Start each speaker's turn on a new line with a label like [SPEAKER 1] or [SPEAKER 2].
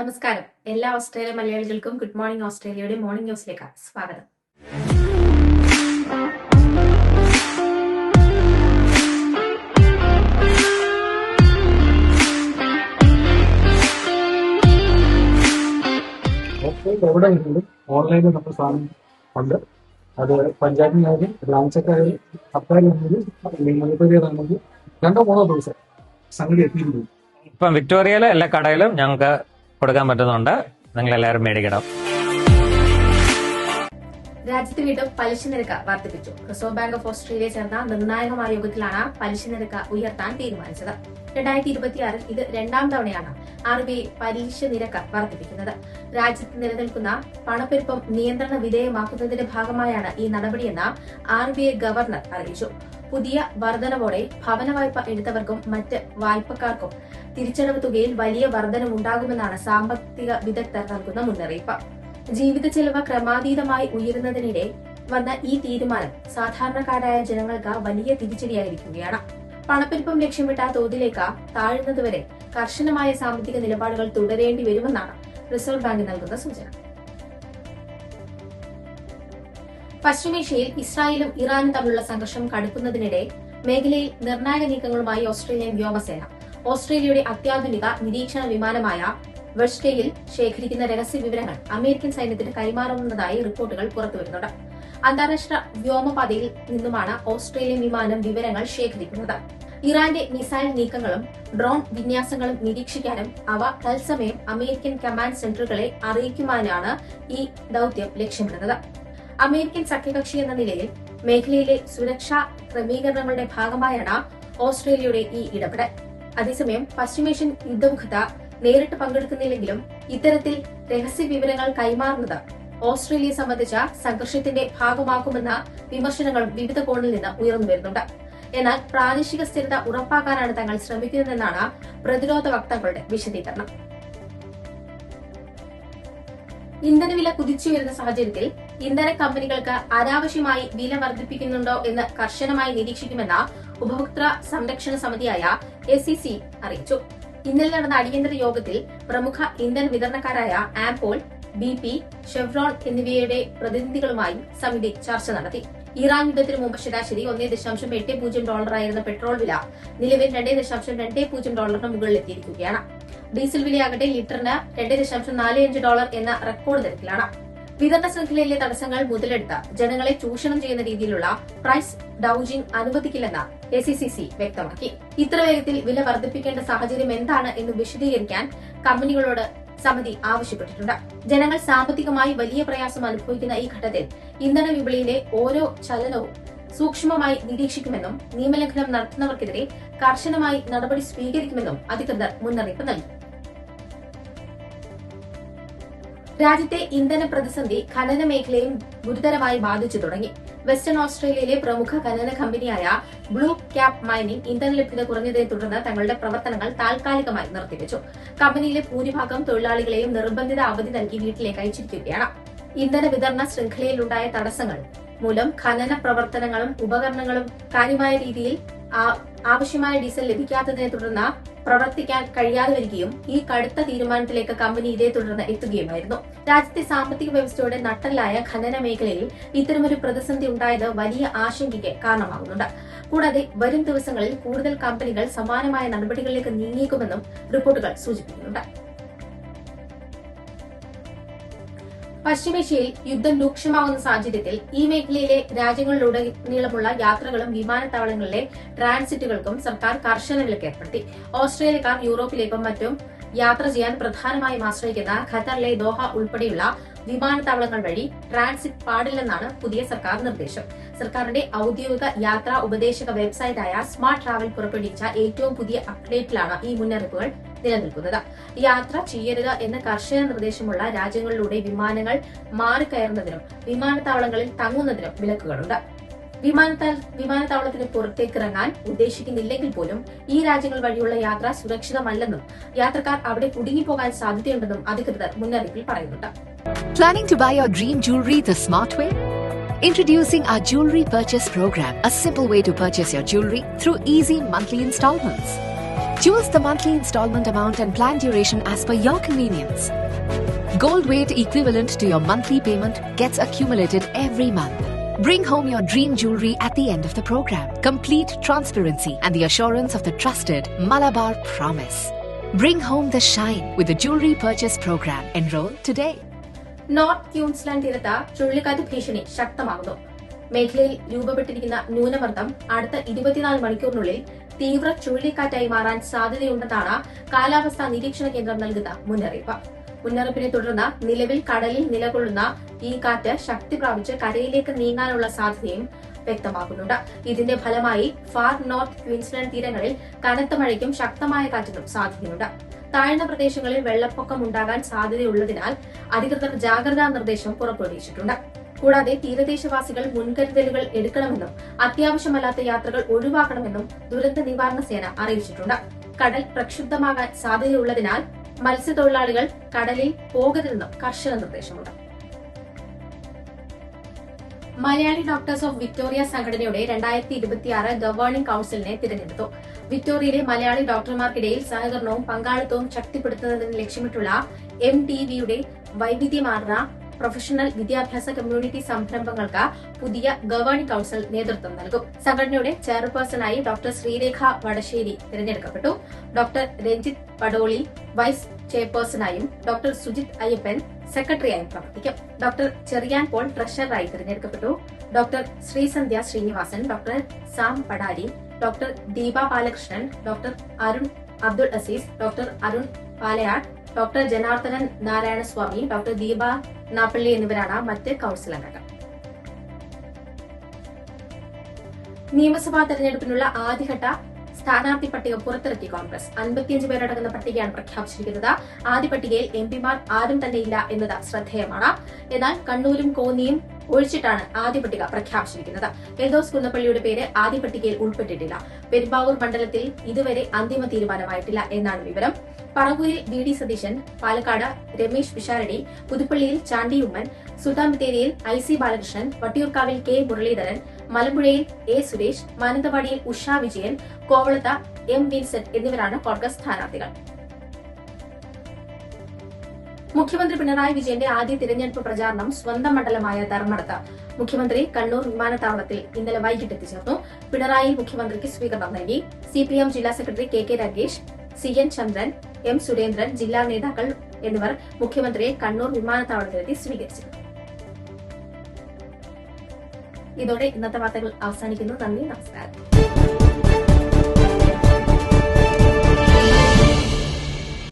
[SPEAKER 1] നമസ്കാരം. എല്ലാ ഓസ്ട്രേലിയ മലയാളികൾക്കും ഗുഡ് മോർണിംഗ് ഓസ്ട്രേലിയയുടെ മോർണിംഗ് ന്യൂസിലേക്ക് സ്വാഗതം.
[SPEAKER 2] എവിടെ ഓൺലൈനിൽ നമ്മൾ സാധനം ഉണ്ട്. അത് പഞ്ചായത്തിനായാലും ബ്രാഞ്ചൊക്കെയായാലും സർക്കാരാണെങ്കിലും മണിപ്പൂരിയാണെങ്കിൽ 2-3 ദിവസം സംഗതി എത്തിയിരുന്നു.
[SPEAKER 3] ഇപ്പം വിക്ടോറിയയിലെ എല്ലാ കടയിലും ഞങ്ങൾക്ക് കൊടുക്കാൻ പറ്റുന്നുണ്ട്. നിങ്ങൾ എല്ലാവരും മേടിക്കണം.
[SPEAKER 1] രാജ്യത്ത് വീണ്ടും പലിശ നിരക്ക് വർദ്ധിപ്പിച്ചു. റിസർവ് ബാങ്ക് ഓഫ് ഓസ്ട്രേലിയ ചേർന്ന നിർണായകമായ യോഗത്തിലാണ് പലിശ നിരക്ക് ഉയർത്താൻ തീരുമാനിച്ചത്. 2026 ഇത് രണ്ടാം തവണയാണ് RBI പലിശ നിരക്ക് വർദ്ധിപ്പിക്കുന്നത്. രാജ്യത്ത് നിലനിൽക്കുന്ന പണപ്പെരുപ്പം നിയന്ത്രണ വിധേയമാക്കുന്നതിന്റെ ഭാഗമായാണ് ഈ നടപടിയെന്ന് RBI ഗവർണർ അറിയിച്ചു. പുതിയ വർധനവോടെ ഭവന വായ്പ എടുത്തവർക്കും മറ്റ് വായ്പക്കാർക്കും തിരിച്ചടവ് തുകയിൽ വലിയ വർധനവുണ്ടാകുമെന്നാണ് സാമ്പത്തിക വിദഗ്ധർ നൽകുന്ന മുന്നറിയിപ്പ്. ജീവിത ചെലവ് ക്രമാതീതമായി ഉയരുന്നതിനിടെ വന്ന ഈ തീരുമാനം സാധാരണക്കാരായ ജനങ്ങൾക്ക് വലിയ തിരിച്ചടിയായിരിക്കുകയാണ്. പണപ്പെരുപ്പം ലക്ഷ്യമിട്ട തോതിലേക്ക് താഴുന്നതുവരെ കർശനമായ സാമ്പത്തിക നിലപാടുകൾ തുടരേണ്ടി വരുമെന്നാണ് റിസർവ് ബാങ്ക് നൽകുന്ന സൂചന. പശ്ചിമേഷ്യയിൽ ഇസ്രായേലും ഇറാനും തമ്മിലുള്ള സംഘർഷം കടുക്കുന്നതിനിടെ മേഖലയിൽ നിർണായക നീക്കങ്ങളുമായി ഓസ്ട്രേലിയൻ വ്യോമസേന ഓസ്ട്രേലിയയുടെ അത്യാധുനിക നിരീക്ഷണ വിമാനമായ വെസ്റ്റ്കയിൽ ശേഖരിക്കുന്ന രഹസ്യ വിവരങ്ങൾ അമേരിക്കൻ സൈന്യത്തിന് കൈമാറുന്നതായി റിപ്പോർട്ടുകൾ പുറത്തുവരുന്നുണ്ട്. അന്താരാഷ്ട്ര വ്യോമപാതയിൽ നിന്നുമാണ് ഓസ്ട്രേലിയൻ വിമാനം വിവരങ്ങൾ ശേഖരിക്കുന്നത്. ഇറാന്റെ മിസൈൽ നീക്കങ്ങളും ഡ്രോൺ വിന്യാസങ്ങളും നിരീക്ഷിക്കാനും അവ തത്സമയം അമേരിക്കൻ കമാൻഡ് സെന്ററുകളെ അറിയിക്കുവാനാണ് ഈ ദൌത്യം ലക്ഷ്യമിടുന്നത്. അമേരിക്കൻ സഖ്യകക്ഷി എന്ന നിലയിൽ മേഖലയിലെ സുരക്ഷാ ക്രമീകരണങ്ങളുടെ ഭാഗമായാണ് ഓസ്ട്രേലിയയുടെ ഈ ഇടപെടൽ. അതേസമയം പശ്ചിമേഷ്യൻ യുദ്ധമുഖത്ത് നേരിട്ട് പങ്കെടുക്കുന്നില്ലെങ്കിലും ഇത്തരത്തിൽ രഹസ്യ വിവരങ്ങൾ കൈമാറുന്നത് ഓസ്ട്രേലിയയെ സംബന്ധിച്ച സംഘർഷത്തിന്റെ ഭാഗമാക്കുമെന്ന വിമർശനങ്ങളും വിവിധ കോണിൽ നിന്ന് ഉയർന്നു വരുന്നുണ്ട്. എന്നാൽ പ്രാദേശിക സ്ഥിരത ഉറപ്പാക്കാനാണ് തങ്ങൾ ശ്രമിക്കുന്നതെന്നാണ് പ്രതിരോധ വക്താക്കളുടെ വിശദീകരണം. ഇന്ധനവില കുതിച്ചുയരുന്ന സാഹചര്യത്തിൽ ഇന്ധന കമ്പനികൾക്ക് അനാവശ്യമായി വില വർദ്ധിപ്പിക്കുന്നുണ്ടോ എന്ന് കർശനമായി നിരീക്ഷിക്കുമെന്ന് ഉപഭോക്തൃ സംരക്ഷണ സമിതിയായ ACC അറിയിച്ചു. ഇന്നലെ നടന്ന അടിയന്തര യോഗത്തിൽ പ്രമുഖ ഇന്ധന വിതരണക്കാരായ ആംപോൾ, BP, ഷെവ്രോൺ എന്നിവയുടെ പ്രതിനിധികളുമായി സമിതി ചർച്ച നടത്തി. ഇറാൻ യുദ്ധത്തിന് മുമ്പ് ശരാശരി $1.80 ആയിരുന്ന പെട്രോൾ വില നിലവിൽ $2.20 മുകളിലെത്തിയിരിക്കുകയാണ്. ഡീസൽ വിലയാകട്ടെ ലിറ്ററിന് $2.45 എന്ന റെക്കോർഡ് നിരക്കിലാണ്. വിതരണ ശൃംഖലയിലെ തടസ്സങ്ങൾ മുതലെടുത്ത് ജനങ്ങളെ ചൂഷണം ചെയ്യുന്ന രീതിയിലുള്ള പ്രൈസ് ഡൌജിംഗ് അനുവദിക്കില്ലെന്ന് ACCC വ്യക്തമാക്കി. ഇത്ര വേഗത്തിൽ വില വർദ്ധിപ്പിക്കേണ്ട സാഹചര്യം എന്താണ് എന്ന് വിശദീകരിക്കാൻ കമ്പനികളോട് സമിതി ആവശ്യപ്പെട്ടിട്ടുണ്ട്. ജനങ്ങൾ സാമ്പത്തികമായി വലിയ പ്രയാസം അനുഭവിക്കുന്ന ഈ ഘട്ടത്തിൽ ഇന്ധന വിപണിയിലെ ഓരോ ചലനവും സൂക്ഷ്മമായി നിരീക്ഷിക്കുമെന്നും നിയമലംഘനം നടത്തുന്നവർക്കെതിരെ കർശനമായി നടപടി സ്വീകരിക്കുമെന്നും അധികൃതർ മുന്നറിയിപ്പ് നൽകി. രാജ്യത്തെ ഇന്ധന പ്രതിസന്ധി ഖനന മേഖലയും ഗുരുതരമായി ബാധിച്ചു തുടങ്ങി. വെസ്റ്റേൺ ഓസ്ട്രേലിയയിലെ പ്രമുഖ ഖനന കമ്പനിയായ ബ്ലൂ ക്യാപ് മൈനിംഗ് ഇന്ധന ലഭ്യത കുറഞ്ഞതിനെ തുടർന്ന് തങ്ങളുടെ പ്രവർത്തനങ്ങൾ താൽക്കാലികമായി നിർത്തിവച്ചു. കമ്പനിയിലെ ഭൂരിഭാഗം തൊഴിലാളികളെയും നിർബന്ധിത അവധി നൽകി വീട്ടിലേക്ക് അയച്ചിരിക്കുകയാണ്. ഇന്ധന വിതരണ ശൃംഖലയിലുണ്ടായ തടസ്സങ്ങൾ മൂലം ഖനന പ്രവർത്തനങ്ങളും ഉപകരണങ്ങളും കാര്യമായ രീതിയിൽ ആവശ്യമായ ഡീസൽ ലഭിക്കാത്തതിനെ തുടർന്ന് പ്രവർത്തിക്കാൻ കഴിയാതെ വരികയും ഈ കടുത്ത തീരുമാനത്തിലേക്ക് കമ്പനി ഇതേ തുടർന്ന് എത്തുകയുമായിരുന്നു. രാജ്യത്തെ സാമ്പത്തിക വ്യവസ്ഥയുടെ നട്ടെല്ലായ ഖനന മേഖലയിൽ ഇത്തരമൊരു പ്രതിസന്ധി ഉണ്ടായത് വലിയ ആശങ്കയ്ക്ക് കാരണമാകുന്നുണ്ട്. കൂടാതെ വരും ദിവസങ്ങളിൽ കൂടുതൽ കമ്പനികൾ സമാനമായ നടപടികളിലേക്ക് നീങ്ങിയേക്കുമെന്നും റിപ്പോർട്ടുകൾ സൂചിപ്പിക്കുന്നുണ്ട്. പശ്ചിമേഷ്യയിൽ യുദ്ധം രൂക്ഷമാകുന്ന സാഹചര്യത്തിൽ ഈ മേഖലയിലെ രാജ്യങ്ങളിലുടനീളമുള്ള യാത്രകളും വിമാനത്താവളങ്ങളിലെ ട്രാൻസിറ്റുകൾക്കും സർക്കാർ കർശന വിലക്ക് ഏർപ്പെടുത്തി. ഓസ്ട്രേലിയക്കാർ യൂറോപ്പിലേക്കും മറ്റും യാത്ര ചെയ്യാൻ പ്രധാനമായും ആശ്രയിക്കുന്ന ഖത്തറിലെ ദോഹ ഉൾപ്പെടെയുള്ള വിമാനത്താവളങ്ങൾ വഴി ട്രാൻസിറ്റ് പാടില്ലെന്നാണ് പുതിയ സർക്കാർ നിർദ്ദേശം. സർക്കാരിന്റെ ഔദ്യോഗിക യാത്രാ ഉപദേശക വെബ്സൈറ്റായ സ്മാർട്ട് ട്രാവൽ പുറപ്പെടുവിച്ച ഏറ്റവും പുതിയ അപ്ഡേറ്റിലാണ് ഈ മുന്നറിയിപ്പുകൾ നിലനിൽക്കുന്നത്. യാത്ര ചെയ്യരുത് എന്ന കർശന നിർദ്ദേശമുള്ള രാജ്യങ്ങളിലൂടെ വിമാനങ്ങൾ മാറിക്കയറുന്നതിനും വിമാനത്താവളങ്ങളിൽ തങ്ങുന്നതിനും വിലക്കുകളുണ്ട്. വിമാനത്താവളത്തിന് പുറത്തേക്ക് ഇറങ്ങാൻ ഉദ്ദേശിക്കുന്നില്ലെങ്കിൽ പോലും ഈ രാജ്യങ്ങൾ വഴിയുള്ള യാത്ര സുരക്ഷിതമല്ലെന്നും യാത്രക്കാർ അവിടെ കുടുങ്ങിപ്പോകാൻ സാധ്യതയുണ്ടെന്നും അധികൃതർ മുന്നറിയിപ്പിൽ പറയുന്നുണ്ട്.
[SPEAKER 4] Planning to buy your dream jewelry the smart way? Introducing our jewelry purchase program, a simple way to purchase your jewelry through easy monthly installments. Choose the monthly installment amount and plan duration as per your convenience. Gold weight equivalent to your monthly payment gets accumulated every month. Bring home your dream jewelry at the end of the program. Complete transparency and the assurance of the trusted Malabar Promise. Bring home the shine with the Jewelry Purchase Program. Enroll today.
[SPEAKER 1] North Queensland തീരത്ത് ചുഴലിക്കാറ്റ് ഭീഷണി ശക്തമാകുന്നു. മേഖലയിൽ രൂപപ്പെട്ടിരിക്കുന്ന ന്യൂനമർദ്ദം അടുത്ത 24 മണിക്കൂറിനുള്ളിൽ തീവ്ര ചുഴലിക്കാറ്റായി മാറാൻ സാധ്യതയുണ്ടെന്നാണ് കാലാവസ്ഥാ നിരീക്ഷണ കേന്ദ്രം നൽകുന്ന മുന്നറിയിപ്പ്. മുന്നറിയിപ്പിനെ തുടർന്ന് നിലവിൽ കടലിൽ നിലകൊള്ളുന്ന ഈ കാറ്റ് ശക്തി പ്രാപിച്ച് കരയിലേക്ക് നീങ്ങാനുള്ള സാധ്യതയും വ്യക്തമാക്കുന്നുണ്ട്. ഇതിന്റെ ഫലമായി ഫാർ നോർത്ത് ക്വീൻസ്ലാൻഡ് തീരങ്ങളിൽ കനത്ത മഴയ്ക്കും ശക്തമായ കാറ്റിനും സാധ്യതയുണ്ട്. താഴ്ന്ന പ്രദേശങ്ങളിൽ വെള്ളപ്പൊക്കം ഉണ്ടാകാൻ സാധ്യതയുള്ളതിനാൽ അധികൃതർ ജാഗ്രതാ നിർദ്ദേശം പുറപ്പെടുവിച്ചിട്ടുണ്ട്. കൂടാതെ തീരദേശവാസികൾ മുൻകരുതലുകൾ എടുക്കണമെന്നും അത്യാവശ്യമല്ലാത്ത യാത്രകൾ ഒഴിവാക്കണമെന്നും ദുരന്ത നിവാരണ സേന അറിയിച്ചിട്ടുണ്ട്. കടൽ പ്രക്ഷുബ്ധമാകാൻ സാധ്യതയുള്ളതിനാൽ മത്സ്യത്തൊഴിലാളികൾ കടലിൽ പോകരുതെന്നും കർശന നിർദ്ദേശമുണ്ട്. മലയാളി ഡോക്ടേഴ്സ് ഓഫ് വിക്ടോറിയ സംഘടനയുടെ 2026 ഗവേണിംഗ് കൌൺസിലിനെ തിരഞ്ഞെടുത്തു. വിക്ടോറിയയിലെ മലയാളി ഡോക്ടർമാർക്കിടയിൽ സഹകരണവും പങ്കാളിത്തവും ശക്തിപ്പെടുത്തുന്നതിന് ലക്ഷ്യമിട്ടുള്ള MTVയുടെ വൈവിധ്യമാർന്ന പ്രൊഫഷണൽ വിദ്യാഭ്യാസ കമ്മ്യൂണിറ്റി സംരംഭങ്ങൾക്ക് പുതിയ ഗവേണിംഗ് കൌൺസിൽ നേതൃത്വം നൽകും. സംഘടനയുടെ ചെയർപേഴ്സണായി ഡോക്ടർ ശ്രീരേഖ വടശ്ശേരി തിരഞ്ഞെടുക്കപ്പെട്ടു. ഡോക്ടർ രഞ്ജിത്ത് പടോളി വൈസ് ചെയർപേഴ്സണായും ഡോക്ടർ സുജിത് അയ്യപ്പൻ സെക്രട്ടറിയായും പ്രവർത്തിക്കും. ഡോക്ടർ ചെറിയാൻ പോൾ ട്രഷററായി തിരഞ്ഞെടുക്കപ്പെട്ടു. Doctor Sreesandhya Srinivasan, doctor Sam Padari, doctor Deepa Balakrishnan, doctor Arun Abdul Azeez, doctor Arun Palayad, doctor Janardhanan Narayanaswamy, doctor Deepa Nappally എന്നിവരാണ് മറ്റ് കൌൺസിൽ അംഗങ്ങൾ. നിയമസഭാ തെരഞ്ഞെടുപ്പിനുള്ള ആദ്യഘട്ട സ്ഥാനാർത്ഥി പട്ടിക പുറത്തിറക്കി കോൺഗ്രസ്. 55 പേരടങ്ങുന്ന പട്ടികയാണ് പ്രഖ്യാപിച്ചിരിക്കുന്നത്. ആദ്യ പട്ടികയിൽ എംപിമാർ ആരും തന്നെയില്ല എന്നത് ശ്രദ്ധേയമാണ്. എന്നാൽ കണ്ണൂരും കോന്നിയും ഒഴിച്ചിട്ടാണ് ആദ്യ പട്ടിക പ്രഖ്യാപിച്ചിരിക്കുന്നത്. എൽദോസ് കുന്നപ്പള്ളിയുടെ പേര് ആദ്യ പട്ടികയിൽ ഉൾപ്പെട്ടിട്ടില്ല. പെരുമ്പാവൂർ മണ്ഡലത്തിൽ ഇതുവരെ അന്തിമ തീരുമാനമായിട്ടില്ല എന്നാണ് വിവരം. പറവൂരിൽ VD സതീശൻ, പാലക്കാട് രമേശ് പിഷാരടി, പുതുപ്പള്ളിയിൽ ചാണ്ടി ഉമ്മൻ, സുൽത്താൻ ബത്തേരിയിൽ IC ബാലകൃഷ്ണൻ, വട്ടിയൂർക്കാവിൽ K മുരളീധരൻ, മലമ്പുഴയിൽ A സുരേഷ്, മാനന്തവാടിയിൽ ഉഷ വിജയൻ, കോവളത്ത് M വിൻസെന്റ് എന്നിവരാണ് കോൺഗ്രസ് സ്ഥാനാർത്ഥികൾ. മുഖ്യമന്ത്രി പിണറായി വിജയന്റെ ആദ്യ തിരഞ്ഞെടുപ്പ് പ്രചാരണം സ്വന്തം മണ്ഡലമായ ധർമ്മടത്ത് മുഖ്യമന്ത്രി കണ്ണൂർ വിമാനത്താവളത്തിൽ ഇന്നലെ വൈകിട്ട് എത്തിച്ചേർന്നു. പിണറായി മുഖ്യമന്ത്രിക്ക് സ്വീകരണം നൽകി. CPM ജില്ലാ സെക്രട്ടറി KK രാഗേഷ്, CN ചന്ദ്രൻ, M സുരേന്ദ്രൻ, ജില്ലാ നേതാക്കൾ എന്നിവർ മുഖ്യമന്ത്രിയെ കണ്ണൂർ വിമാനത്താവളത്തിലെത്തി സ്വീകരിച്ചു. ഇതോടെ ഇന്നത്തെ വാർത്തകൾ അവസാനിക്കുന്നു. നന്ദി, നമസ്കാരം.